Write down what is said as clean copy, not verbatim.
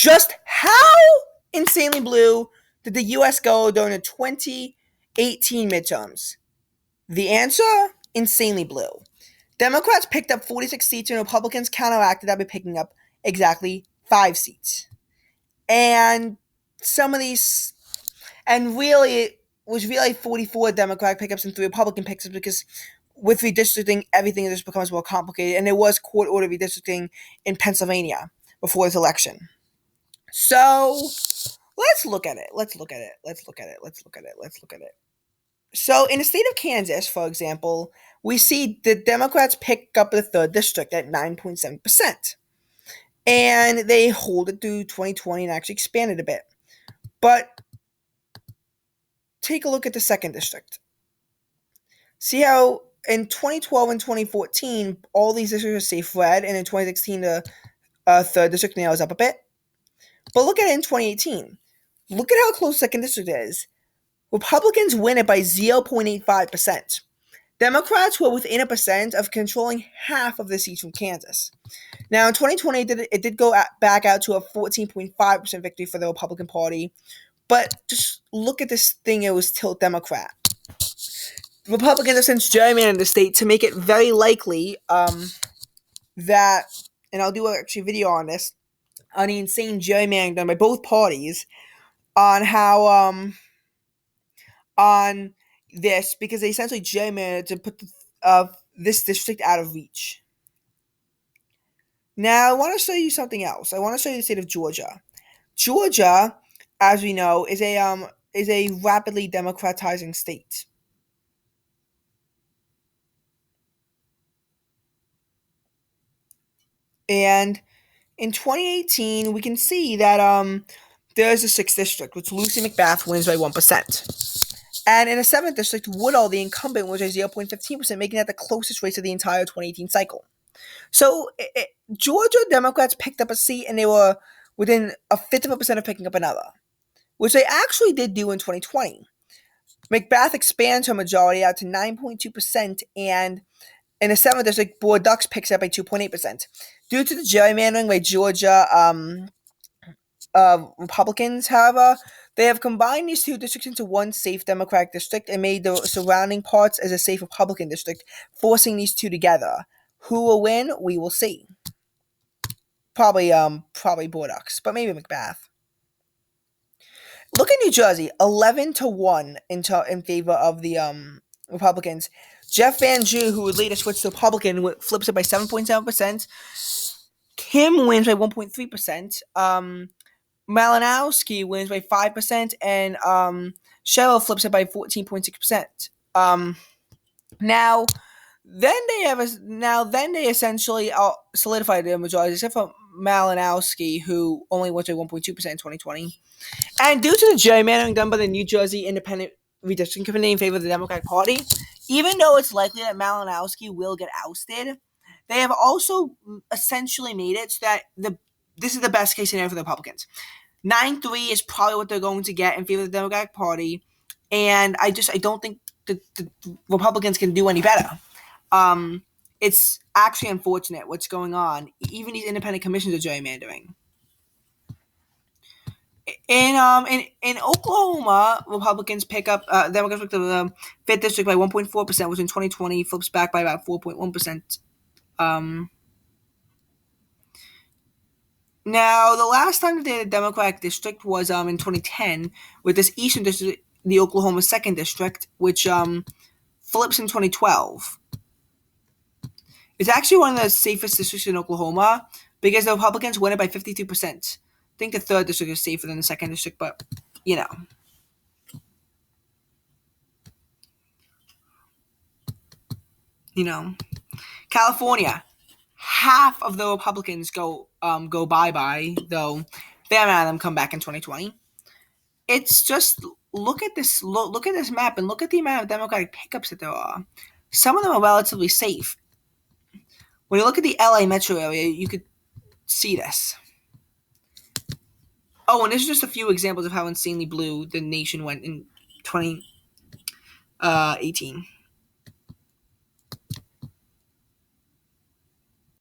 Just how insanely blue did the U.S. go during the 2018 midterms? The answer, insanely blue. Democrats picked up 46 seats and Republicans counteracted that by picking up exactly 5 seats. And some of these, and really, it was really 44 Democratic pickups and 3 Republican pickups because with redistricting, everything just becomes more complicated. And there was court order redistricting in Pennsylvania before this election. So let's look at it. So in the state of Kansas, for example, we see the Democrats pick up the 3rd district at 9.7%. And they hold it through 2020 and actually expanded a bit. But take a look at the 2nd district. See how in 2012 and 2014, all these districts are safe red, and in 2016, the 3rd district nails up a bit. But look at it in 2018. Look at how close 2nd district is. Republicans win it by 0.85%. Democrats were within 1% of controlling half of the seats from Kansas. Now, in 2020, it did go back out to a 14.5% victory for the Republican Party. But just look at this thing, it was still Democrat. Republicans have since gerrymandered the state to make it very likely that, and I'll do actually a video on this, on the insane gerrymandering done by both parties on how, on this, because they essentially gerrymandered to put this district out of reach. Now, I want to show you something else. I want to show you the state of Georgia. Georgia, as we know, is a rapidly democratizing state. And in 2018, we can see that there's a 6th district, which Lucy McBath wins by 1%. And in the 7th district, Woodall, the incumbent, was at 0.15%, making that the closest race of the entire 2018 cycle. So Georgia Democrats picked up a seat, and they were within 0.1% of picking up another, which they actually did do in 2020. McBath expands her majority out to 9.2%, and in the 7th district, Board Ducks picks up by 2.8%. Due to the gerrymandering by Georgia Republicans, however, they have combined these 2 districts into one safe Democratic district and made the surrounding parts as a safe Republican district, forcing these 2 together. Who will win? We will see. Probably Board Ducks, but maybe McBath. Look at New Jersey, 11-1 in favor of the Republicans. Jeff Van Drew, who would later switch to Republican, flips it by 7.7%. Kim wins by 1.3%. Malinowski wins by 5%, and Cheryl flips it by 14.6%. Now, then they essentially solidified their majority, except for Malinowski, who only went to 1.2% in 2020. And due to the gerrymandering done by the New Jersey Independent Redistricting Committee in favor of the Democratic Party, even though it's likely that Malinowski will get ousted, they have also essentially made it so that this is the best case scenario for the Republicans. 9-3 is probably what they're going to get in favor of the Democratic Party, and I don't think the Republicans can do any better. It's actually unfortunate what's going on. Even these independent commissions are gerrymandering. In Oklahoma, Republicans pick up Democrats picked up the 5th district by 1.4%, which in 2020 flips back by about 4.1%. Now, the last time that they had a Democratic district was in 2010 with this Eastern district, the Oklahoma 2nd district, which flips in 2012. It's actually one of the safest districts in Oklahoma because the Republicans win it by 52%. I think the 3rd district is safer than the 2nd district, but, you know. California, half of the Republicans go bye-bye, though a fair amount of them come back in 2020. It's just, look at this map and look at the amount of Democratic pickups that there are. Some of them are relatively safe. When you look at the LA metro area, you could see this. Oh, and this is just a few examples of how insanely blue the nation went in 2018.